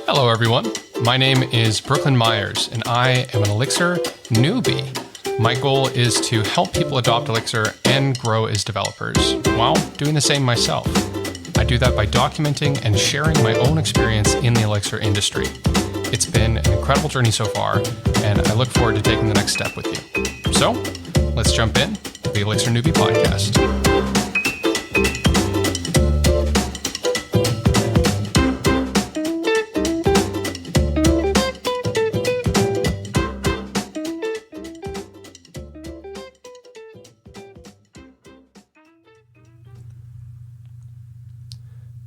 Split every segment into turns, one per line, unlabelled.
Hello, everyone. My name is Brooklyn Myers, and I am an Elixir newbie. My goal is to help people adopt Elixir and grow as developers while doing the same myself. I do that by documenting and sharing my own experience in the Elixir industry. It's been an incredible journey so far, and I look forward to taking the next step with you. So, let's jump in to the Elixir Newbie Podcast.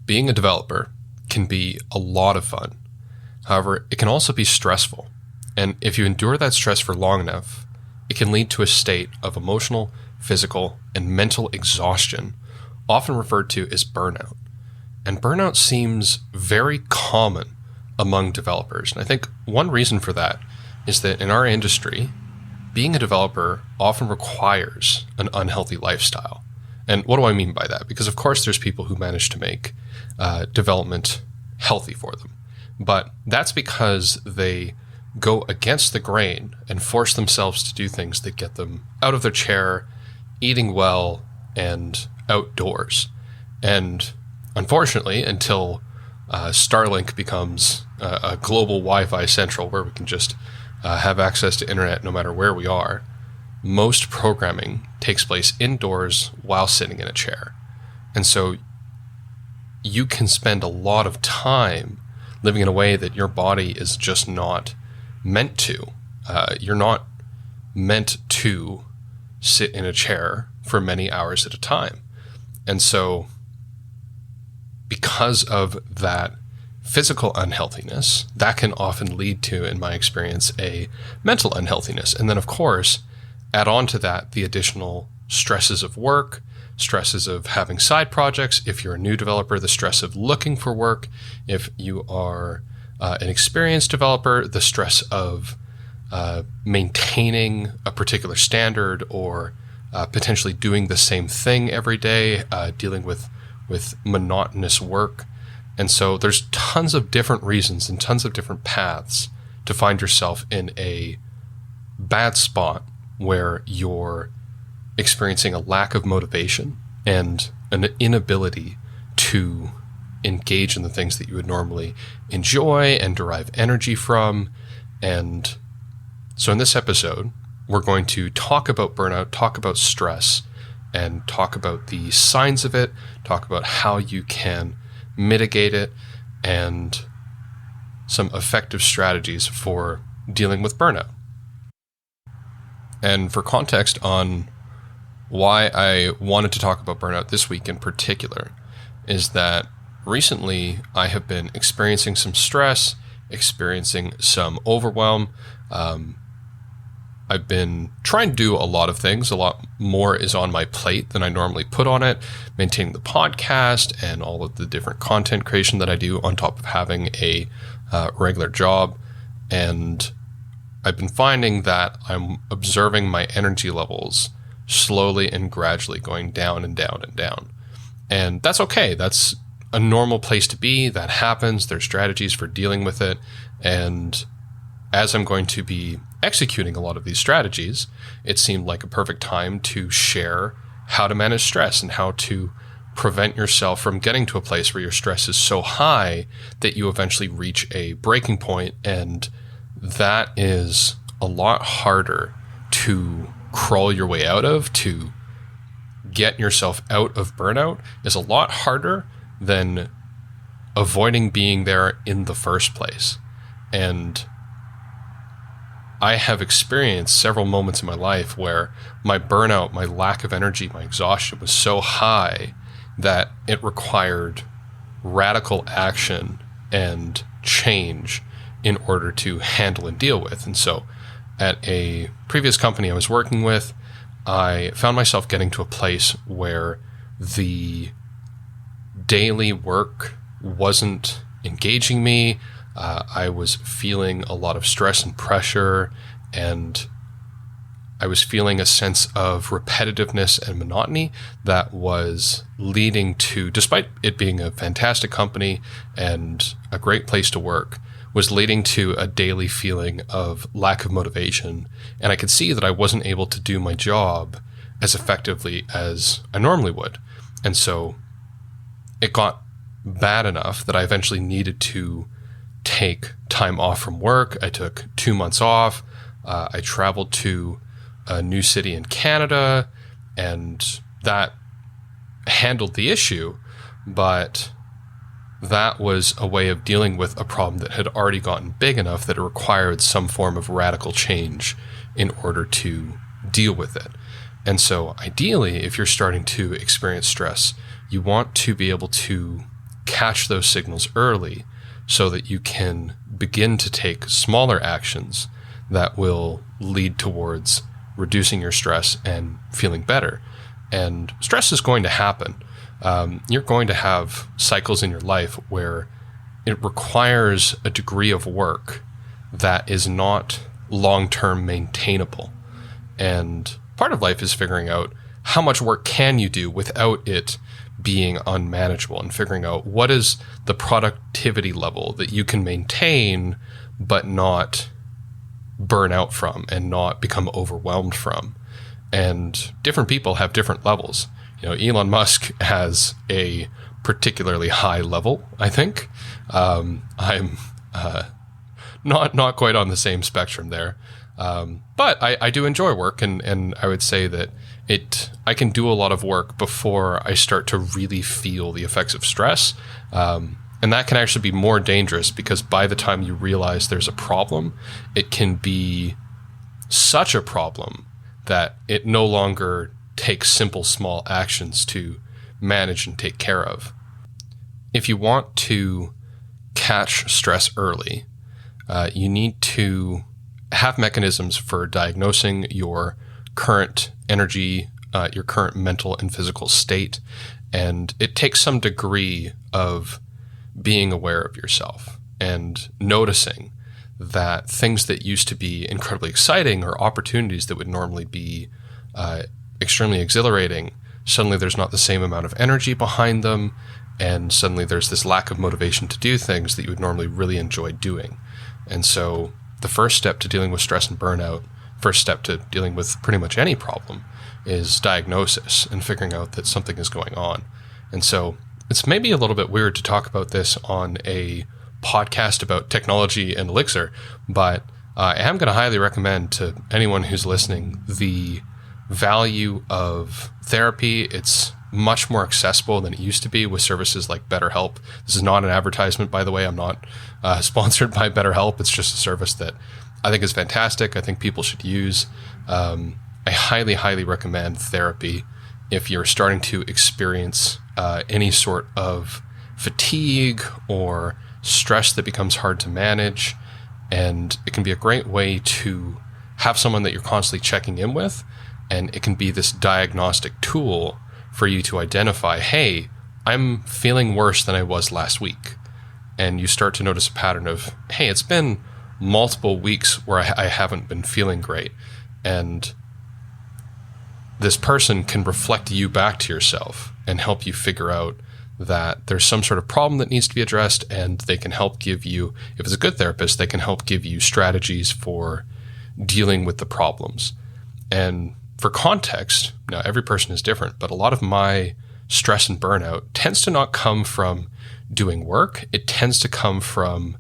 Being a developer can be a lot of fun. However, it can also be stressful. And if you endure that stress for long enough, it can lead to a state of emotional, physical, and mental exhaustion, often referred to as burnout. And burnout seems very common among developers. And I think one reason for that is that in our industry, being a developer often requires an unhealthy lifestyle. And what do I mean by that? Because of course there's people who manage to make development healthy for them. But that's because they go against the grain and force themselves to do things that get them out of their chair, eating well, and outdoors. And unfortunately, until Starlink becomes a global Wi-Fi central where we can just have access to internet no matter where we are, most programming takes place indoors while sitting in a chair. And so you can spend a lot of time living in a way that your body is just not meant to. You're not meant to sit in a chair for many hours at a time. And so because of that physical unhealthiness, that can often lead to, in my experience, a mental unhealthiness. And then, of course, add on to that the additional stresses of work, stresses of having side projects. If you're a new developer, the stress of looking for work. If you are an experienced developer, the stress of maintaining a particular standard or potentially doing the same thing every day, dealing with monotonous work. And so there's tons of different reasons and tons of different paths to find yourself in a bad spot where you're experiencing a lack of motivation and an inability to engage in the things that you would normally enjoy and derive energy from. And so in this episode, we're going to talk about burnout, talk about stress, and talk about the signs of it, talk about how you can mitigate it, and some effective strategies for dealing with burnout. And for context on why I wanted to talk about burnout this week in particular is that recently I have been experiencing some stress, experiencing some overwhelm. I've been trying to do a lot of things. A lot more is on my plate than I normally put on it, maintaining the podcast and all of the different content creation that I do on top of having a regular job. And I've been finding that I'm observing my energy levels slowly and gradually going down and down and down. And that's okay. That's a normal place to be. That happens. There's strategies for dealing with it. And as I'm going to be executing a lot of these strategies, it seemed like a perfect time to share how to manage stress and how to prevent yourself from getting to a place where your stress is so high that you eventually reach a breaking point. And that is a lot harder to crawl your way out of. To get yourself out of burnout is a lot harder than avoiding being there in the first place. And I have experienced several moments in my life where my burnout, my lack of energy, my exhaustion was so high that it required radical action and change in order to handle and deal with. And so at a previous company I was working with, I found myself getting to a place where the daily work wasn't engaging me. I was feeling a lot of stress and pressure, and I was feeling a sense of repetitiveness and monotony that was leading to, despite it being a fantastic company and a great place to work, was leading to a daily feeling of lack of motivation. And I could see that I wasn't able to do my job as effectively as I normally would. And so it got bad enough that I eventually needed to take time off from work. I took 2 months off. I traveled to a new city in Canada, and that handled the issue, but that was a way of dealing with a problem that had already gotten big enough that it required some form of radical change in order to deal with it. And so ideally, if you're starting to experience stress, you want to be able to catch those signals early so that you can begin to take smaller actions that will lead towards reducing your stress and feeling better. And stress is going to happen. You're going to have cycles in your life where it requires a degree of work that is not long-term maintainable. And part of life is figuring out how much work can you do without it being unmanageable, and figuring out what is the productivity level that you can maintain but not burn out from and not become overwhelmed from. And different people have different levels. Elon Musk has a particularly high level, I think. I'm not quite on the same spectrum there. But I do enjoy work, and I would say that I can do a lot of work before I start to really feel the effects of stress. And that can actually be more dangerous, because by the time you realize there's a problem, it can be such a problem that it no longer takes simple, small actions to manage and take care of. If you want to catch stress early, you need to have mechanisms for diagnosing your current energy, your current mental and physical state. And it takes some degree of being aware of yourself and noticing that things that used to be incredibly exciting or opportunities that would normally be extremely exhilarating, suddenly there's not the same amount of energy behind them, and suddenly there's this lack of motivation to do things that you would normally really enjoy doing. And so the first step to dealing with stress and burnout, first step to dealing with pretty much any problem, is diagnosis and figuring out that something is going on. And so it's maybe a little bit weird to talk about this on a podcast about technology and Elixir, but I am going to highly recommend to anyone who's listening the value of therapy. It's much more accessible than it used to be with services like BetterHelp. This is not an advertisement, by the way. I'm not sponsored by BetterHelp. It's just a service that I think is fantastic. I think people should use. I highly, highly recommend therapy if you're starting to experience any sort of fatigue or stress that becomes hard to manage. And it can be a great way to have someone that you're constantly checking in with. And it can be this diagnostic tool for you to identify, hey, I'm feeling worse than I was last week. And you start to notice a pattern of, hey, it's been multiple weeks where I haven't been feeling great. And this person can reflect you back to yourself and help you figure out that there's some sort of problem that needs to be addressed, and they can help give you, if it's a good therapist, they can help give you strategies for dealing with the problems. And for context, now every person is different, but a lot of my stress and burnout tends to not come from doing work. It tends to come from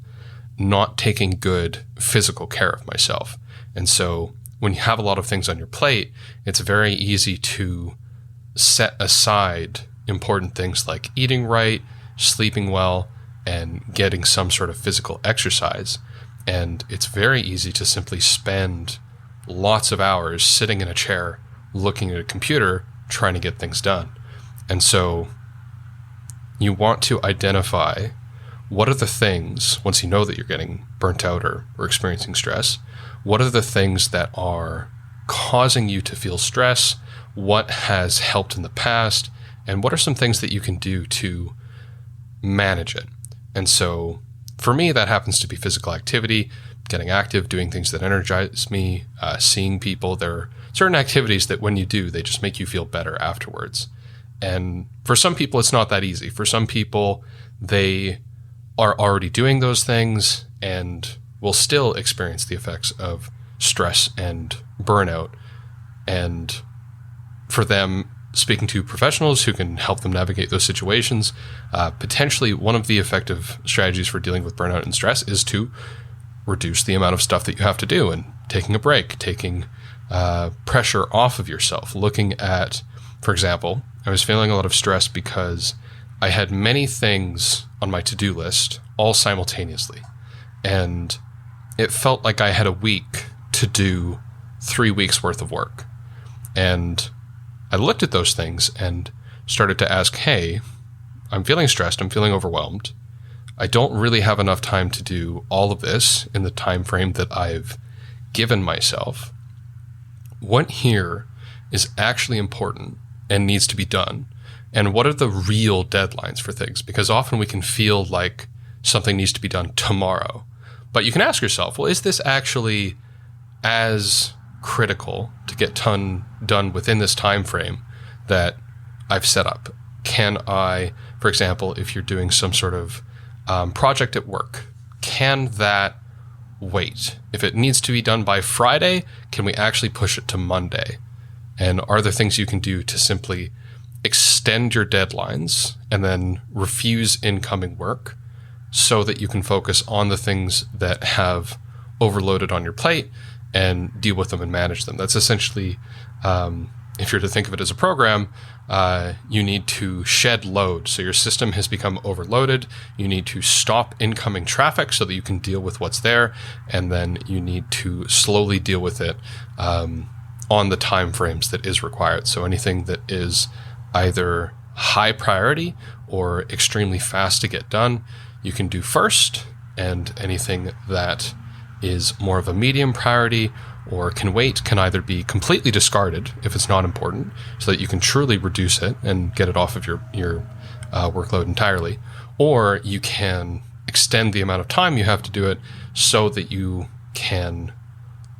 not taking good physical care of myself. And so when you have a lot of things on your plate, it's very easy to set aside important things like eating right, sleeping well, and getting some sort of physical exercise. And it's very easy to simply spend lots of hours sitting in a chair, looking at a computer, trying to get things done. And so you want to identify what are the things, once you know that you're getting burnt out or experiencing stress, what are the things that are causing you to feel stress? What has helped in the past? And what are some things that you can do to manage it? And so for me, that happens to be physical activity. getting active, doing things that energize me, seeing people. There are certain activities that when you do, they just make you feel better afterwards. And for some people, it's not that easy. For some people, they are already doing those things and will still experience the effects of stress and burnout. And for them, speaking to professionals who can help them navigate those situations, potentially one of the effective strategies for dealing with burnout and stress is to reduce the amount of stuff that you have to do and taking a break, taking pressure off of yourself. Looking at, for example, I was feeling a lot of stress because I had many things on my to-do list all simultaneously. And it felt like I had a week to do 3 weeks worth of work. And I looked at those things and started to ask, hey, I'm feeling stressed. I'm feeling overwhelmed. I don't really have enough time to do all of this in the time frame that I've given myself. What here is actually important and needs to be done? And what are the real deadlines for things? Because often we can feel like something needs to be done tomorrow. But you can ask yourself, well, is this actually as critical to get done within this time frame that I've set up? Can I, for example, if you're doing some sort of project at work, can that wait? If it needs to be done by Friday, can we actually push it to Monday? And are there things you can do to simply extend your deadlines and then refuse incoming work so that you can focus on the things that have overloaded on your plate and deal with them and manage them? That's essentially, if you're to think of it as a program, you need to shed load. So your system has become overloaded. You need to stop incoming traffic so that you can deal with what's there. And then you need to slowly deal with it on the time frames that is required. So anything that is either high priority or extremely fast to get done, you can do first. And anything that is more of a medium priority or can wait can either be completely discarded if it's not important, so that you can truly reduce it and get it off of your workload entirely, or you can extend the amount of time you have to do it so that you can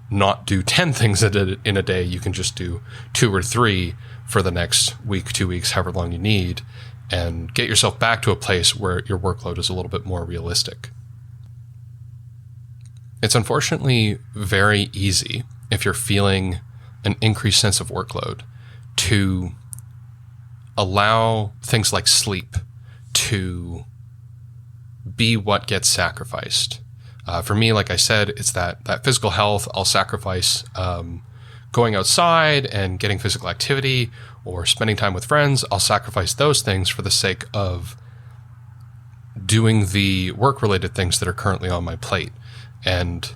not do 10 things in a day. You can just do 2 or 3 for the next week, 2 weeks, however long you need, and get yourself back to a place where your workload is a little bit more realistic. It's unfortunately very easy, if you're feeling an increased sense of workload, to allow things like sleep to be what gets sacrificed. For me, like I said, it's that physical health. I'll sacrifice going outside and getting physical activity or spending time with friends. I'll sacrifice those things for the sake of doing the work-related things that are currently on my plate. And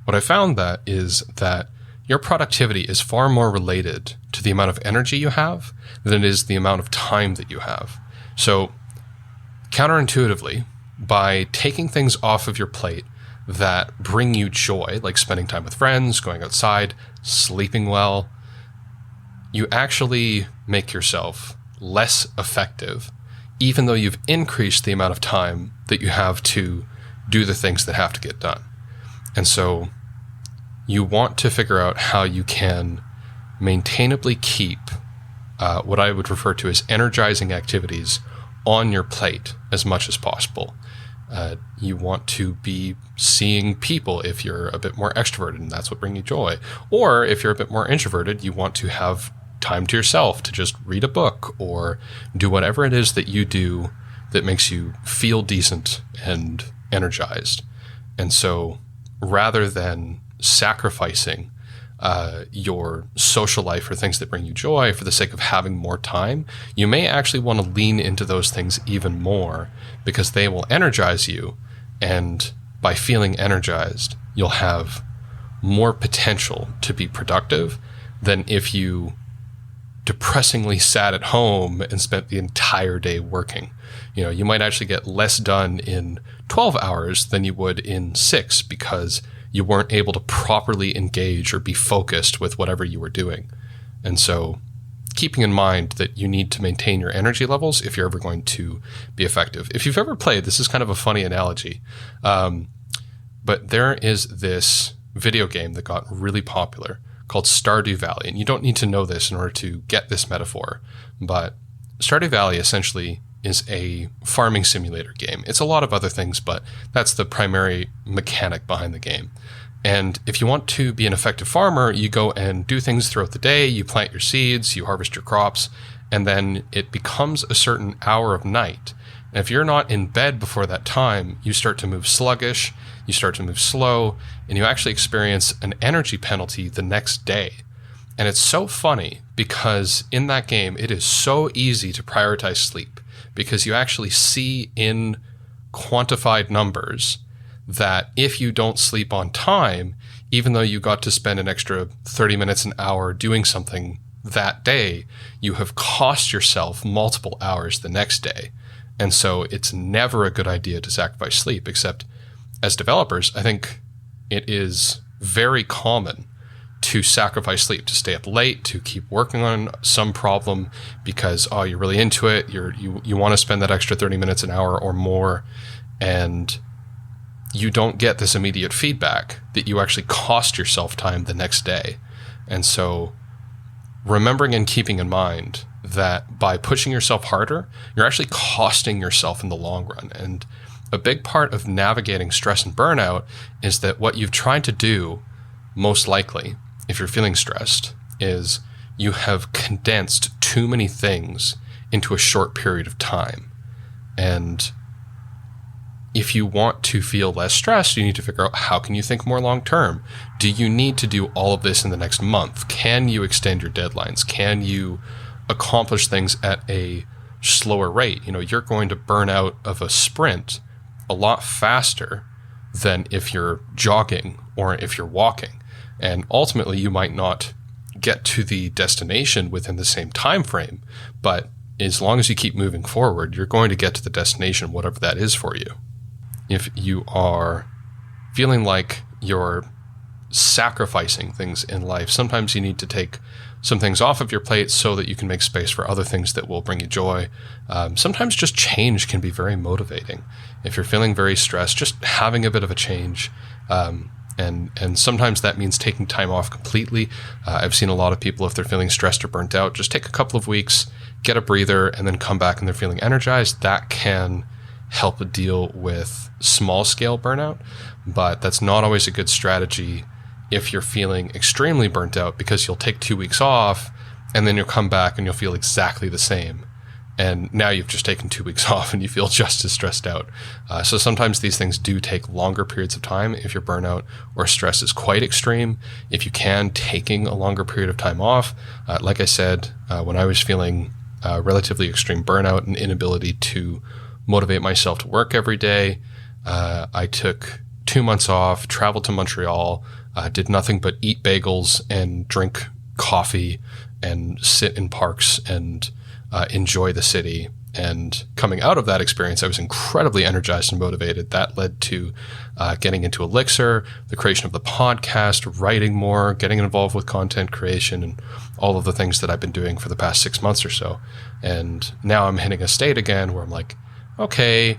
what I found that is that your productivity is far more related to the amount of energy you have than it is the amount of time that you have. So counterintuitively, by taking things off of your plate that bring you joy, like spending time with friends, going outside, sleeping well, you actually make yourself less effective, even though you've increased the amount of time that you have to do the things that have to get done. And so you want to figure out how you can maintainably keep what I would refer to as energizing activities on your plate as much as possible. You want to be seeing people if you're a bit more extroverted and that's what brings you joy. Or if you're a bit more introverted, you want to have time to yourself to just read a book or do whatever it is that you do that makes you feel decent and energized. And so rather than sacrificing your social life for things that bring you joy for the sake of having more time, you may actually want to lean into those things even more because they will energize you. And by feeling energized, you'll have more potential to be productive than if you depressingly sat at home and spent the entire day working. You know, you might actually get less done in 12 hours than you would in 6 because you weren't able to properly engage or be focused with whatever you were doing. And so keeping in mind that you need to maintain your energy levels if you're ever going to be effective. If you've ever played, this is kind of a funny analogy. but there is this video game that got really popular called Stardew Valley. And you don't need to know this in order to get this metaphor, but Stardew Valley essentially is a farming simulator game. It's a lot of other things, but that's the primary mechanic behind the game. And if you want to be an effective farmer, you go and do things throughout the day. You plant your seeds, you harvest your crops, and then it becomes a certain hour of night. And if you're not in bed before that time, you start to move sluggish, you start to move slow, and you actually experience an energy penalty the next day. And it's so funny because in that game, it is so easy to prioritize sleep because you actually see in quantified numbers that if you don't sleep on time, even though you got to spend an extra 30 minutes, an hour doing something that day, you have cost yourself multiple hours the next day. And so it's never a good idea to sacrifice sleep, except as developers, I think it is very common to sacrifice sleep, to stay up late, to keep working on some problem because, you're really into it. You want to spend that extra 30 minutes, an hour or more, and you don't get this immediate feedback that you actually cost yourself time the next day. And so remembering and keeping in mind that by pushing yourself harder, you're actually costing yourself in the long run. And a big part of navigating stress and burnout is that what you've tried to do, most likely, if you're feeling stressed, is you have condensed too many things into a short period of time. And if you want to feel less stressed, you need to figure out how can you think more long term? Do you need to do all of this in the next month? Can you extend your deadlines? Can you accomplish things at a slower rate? You're going to burn out of a sprint a lot faster than if you're jogging or if you're walking. And ultimately, you might not get to the destination within the same time frame, but as long as you keep moving forward, you're going to get to the destination, whatever that is for you. If you are feeling like you're sacrificing things in life, sometimes you need to take some things off of your plate so that you can make space for other things that will bring you joy. Sometimes just change can be very motivating. If you're feeling very stressed, just having a bit of a change, and sometimes that means taking time off completely. I've seen a lot of people, if they're feeling stressed or burnt out, just take a couple of weeks, get a breather, and then come back and they're feeling energized. That can help deal with small-scale burnout, but that's not always a good strategy if you're feeling extremely burnt out, because you'll take 2 weeks off and then you'll come back and you'll feel exactly the same. And now you've just taken 2 weeks off and you feel just as stressed out. So sometimes these things do take longer periods of time if your burnout or stress is quite extreme. If you can, taking a longer period of time off. Like I said, when I was feeling relatively extreme burnout and inability to motivate myself to work every day, I took 2 months off, traveled to Montreal, did nothing but eat bagels and drink coffee and sit in parks and enjoy the city. And coming out of that experience, I was incredibly energized and motivated. That led to getting into Elixir, the creation of the podcast, writing more, getting involved with content creation, and all of the things that I've been doing for the past 6 months or so. And now I'm hitting a state again where I'm like, okay,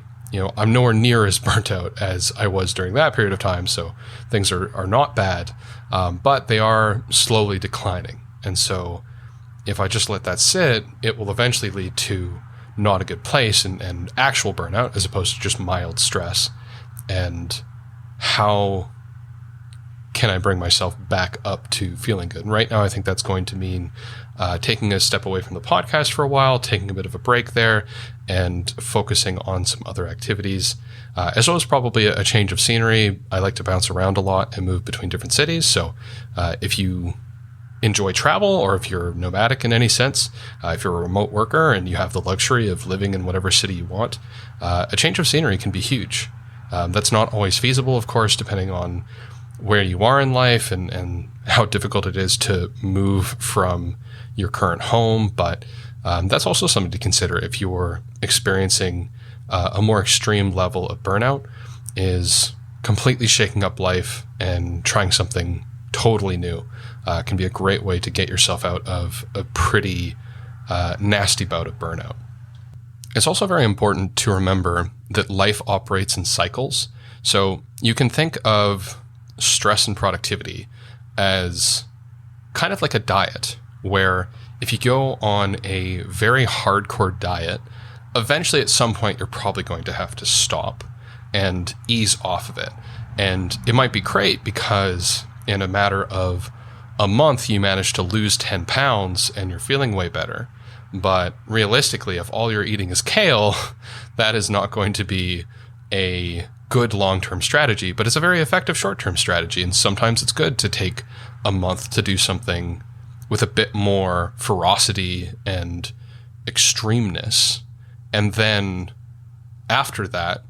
I'm nowhere near as burnt out as I was during that period of time. So things are not bad, but they are slowly declining. And so if I just let that sit, it will eventually lead to not a good place and actual burnout as opposed to just mild stress. And how can I bring myself back up to feeling good? And right now, I think that's going to mean taking a step away from the podcast for a while, taking a bit of a break there, and focusing on some other activities, as well as probably a change of scenery. I like to bounce around a lot and move between different cities. So if you enjoy travel, or if you're nomadic in any sense, if you're a remote worker and you have the luxury of living in whatever city you want, a change of scenery can be huge. That's not always feasible, of course, depending on where you are in life and how difficult it is to move from your current home. But that's also something to consider if you're experiencing a more extreme level of burnout, is completely shaking up life and trying something totally new can be a great way to get yourself out of a pretty nasty bout of burnout. It's also very important to remember that life operates in cycles. So you can think of stress and productivity as kind of like a diet, where if you go on a very hardcore diet, eventually at some point you're probably going to have to stop and ease off of it. And it might be great because in a matter of a month you manage to lose 10 pounds and you're feeling way better. But realistically, if all you're eating is kale, that is not going to be a good long-term strategy, but it's a very effective short-term strategy. And sometimes it's good to take a month to do something with a bit more ferocity and extremeness. And then after that,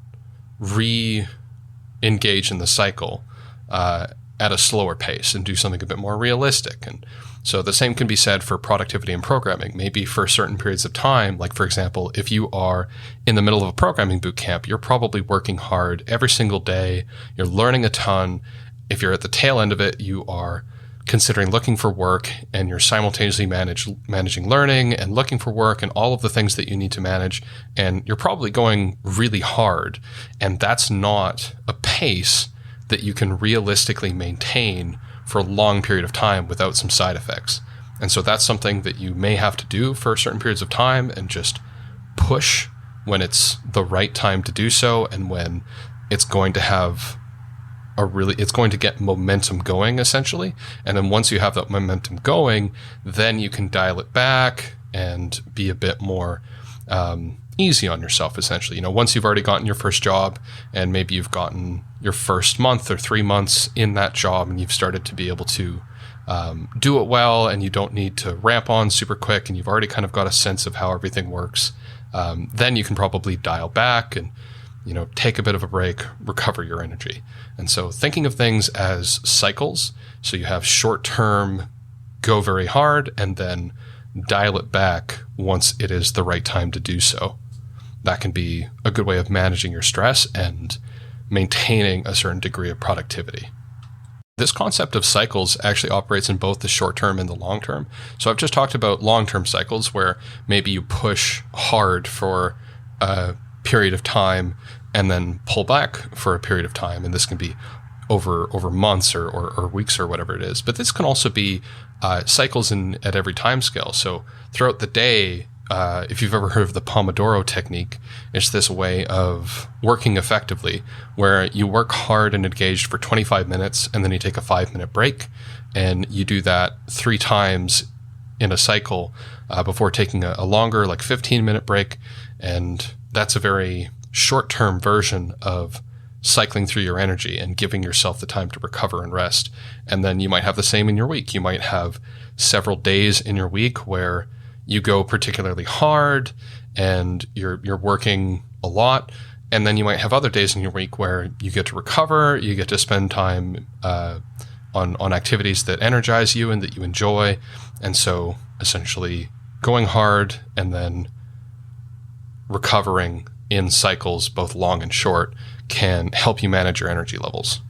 re-engage in the cycle at a slower pace and do something a bit more realistic. And so the same can be said for productivity and programming. Maybe for certain periods of time, like for example, if you are in the middle of a programming boot camp, you're probably working hard every single day. You're learning a ton. If you're at the tail end of it, you are considering looking for work, and you're simultaneously managing learning and looking for work and all of the things that you need to manage. And you're probably going really hard. And that's not a pace that you can realistically maintain for a long period of time without some side effects. And so that's something that you may have to do for certain periods of time and just push when it's the right time to do so, and when it's going to have it's going to get momentum going, essentially. And then once you have that momentum going, then you can dial it back and be a bit more easy on yourself, essentially. Once you've already gotten your first job, and maybe you've gotten your first month or 3 months in that job, and you've started to be able to do it well, and you don't need to ramp on super quick, and you've already kind of got a sense of how everything works, then you can probably dial back and take a bit of a break, recover your energy. And so thinking of things as cycles, so you have short-term, go very hard, and then dial it back once it is the right time to do so. That can be a good way of managing your stress and maintaining a certain degree of productivity. This concept of cycles actually operates in both the short term and the long term. So I've just talked about long-term cycles where maybe you push hard for a period of time and then pull back for a period of time. And this can be over months or weeks or whatever it is. But this can also be cycles at every time scale. So throughout the day, if you've ever heard of the Pomodoro Technique, it's this way of working effectively where you work hard and engaged for 25 minutes and then you take a 5-minute break, and you do that 3 times in a cycle before taking a longer, like 15-minute break. And that's a very short-term version of cycling through your energy and giving yourself the time to recover and rest. And then you might have the same in your week. You might have several days in your week where you go particularly hard and you're working a lot. And then you might have other days in your week where you get to recover, you get to spend time on activities that energize you and that you enjoy. And so essentially going hard and then recovering in cycles, both long and short, can help you manage your energy levels.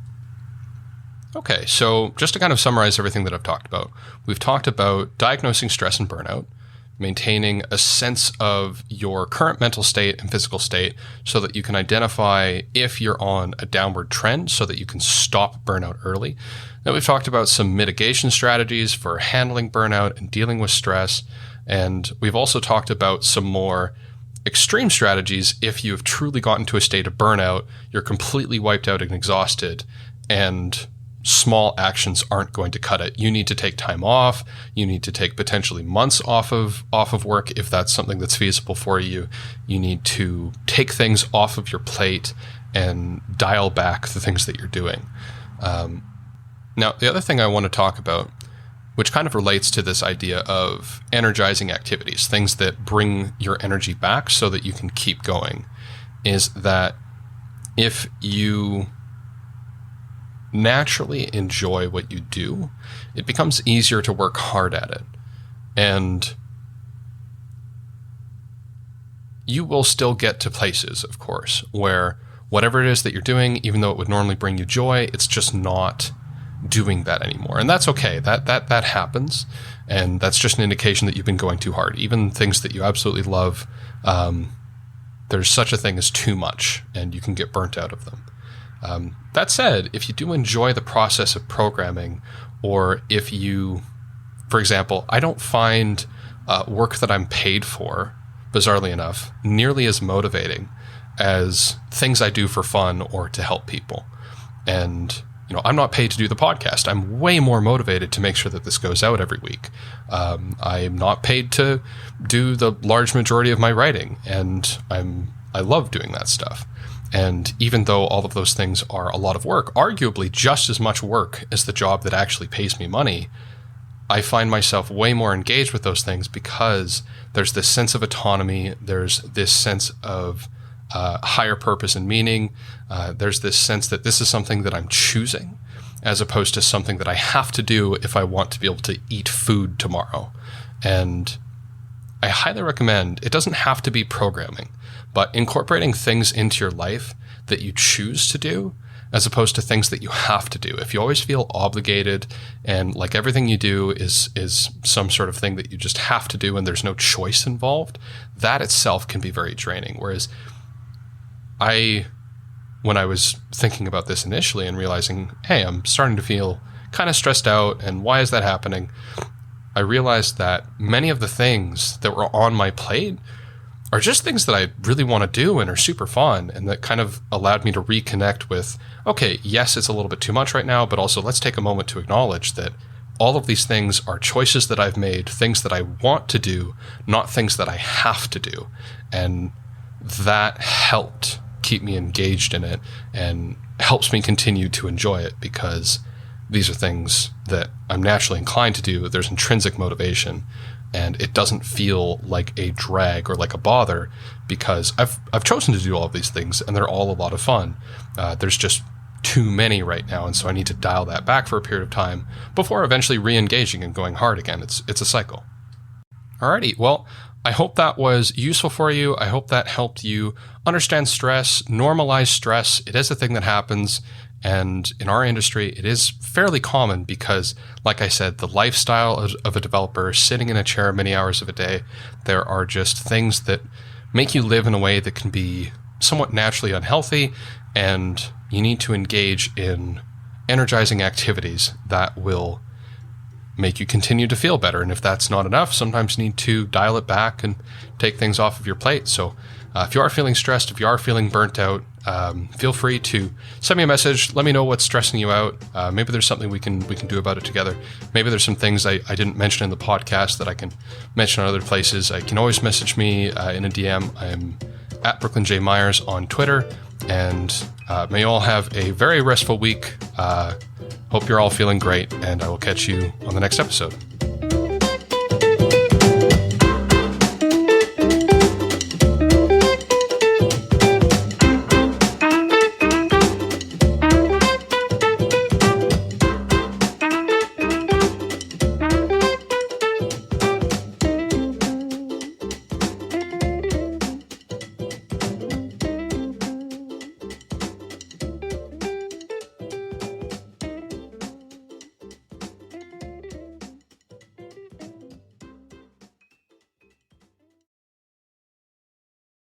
Okay, so just to kind of summarize everything that I've talked about, we've talked about diagnosing stress and burnout, maintaining a sense of your current mental state and physical state so that you can identify if you're on a downward trend so that you can stop burnout early. Then we've talked about some mitigation strategies for handling burnout and dealing with stress. And we've also talked about some more extreme strategies if you have truly gotten to a state of burnout, you're completely wiped out and exhausted, and small actions aren't going to cut it. You need to take time off. You need to take potentially months off of work if that's something that's feasible for you. You need to take things off of your plate and dial back the things that you're doing. Now, the other thing I want to talk about, which kind of relates to this idea of energizing activities, things that bring your energy back so that you can keep going, is that if you naturally enjoy what you do, it becomes easier to work hard at it. And you will still get to places, of course, where whatever it is that you're doing, even though it would normally bring you joy, it's just not doing that anymore. And that's okay. That happens. And that's just an indication that you've been going too hard. Even things that you absolutely love, there's such a thing as too much, and you can get burnt out of them. That said, if you do enjoy the process of programming, or if you, for example, I don't find work that I'm paid for, bizarrely enough, nearly as motivating as things I do for fun or to help people. And, I'm not paid to do the podcast. I'm way more motivated to make sure that this goes out every week. I'm not paid to do the large majority of my writing, and I love doing that stuff. And even though all of those things are a lot of work, arguably just as much work as the job that actually pays me money, I find myself way more engaged with those things because there's this sense of autonomy. There's this sense of higher purpose and meaning. There's this sense that this is something that I'm choosing as opposed to something that I have to do if I want to be able to eat food tomorrow. And I highly recommend, it doesn't have to be programming, but incorporating things into your life that you choose to do as opposed to things that you have to do. If you always feel obligated and like everything you do is some sort of thing that you just have to do and there's no choice involved, that itself can be very draining. Whereas when I was thinking about this initially and realizing, hey, I'm starting to feel kind of stressed out, and why is that happening? I realized that many of the things that were on my plate are just things that I really want to do and are super fun, and that kind of allowed me to reconnect with, okay, yes, it's a little bit too much right now, but also let's take a moment to acknowledge that all of these things are choices that I've made, things that I want to do, not things that I have to do. And that helped keep me engaged in it and helps me continue to enjoy it because these are things that I'm naturally inclined to do. There's intrinsic motivation, and it doesn't feel like a drag or like a bother because I've chosen to do all of these things and they're all a lot of fun. There's just too many right now, and so I need to dial that back for a period of time before eventually re-engaging and going hard again. It's a cycle. Alrighty, well, I hope that was useful for you. I hope that helped you understand stress, normalize stress. It is a thing that happens. And in our industry, it is fairly common because, like I said, the lifestyle of a developer, sitting in a chair many hours of a day, there are just things that make you live in a way that can be somewhat naturally unhealthy. And you need to engage in energizing activities that will make you continue to feel better. And if that's not enough, sometimes you need to dial it back and take things off of your plate. So if you are feeling stressed, if you are feeling burnt out, feel free to send me a message. Let me know what's stressing you out. Maybe there's something we can do about it together. Maybe there's some things I didn't mention in the podcast that I can mention on other places. I can always message me in a DM. I'm at Brooklyn J. Myers on Twitter. And may you all have a very restful week. Hope you're all feeling great, and I will catch you on the next episode.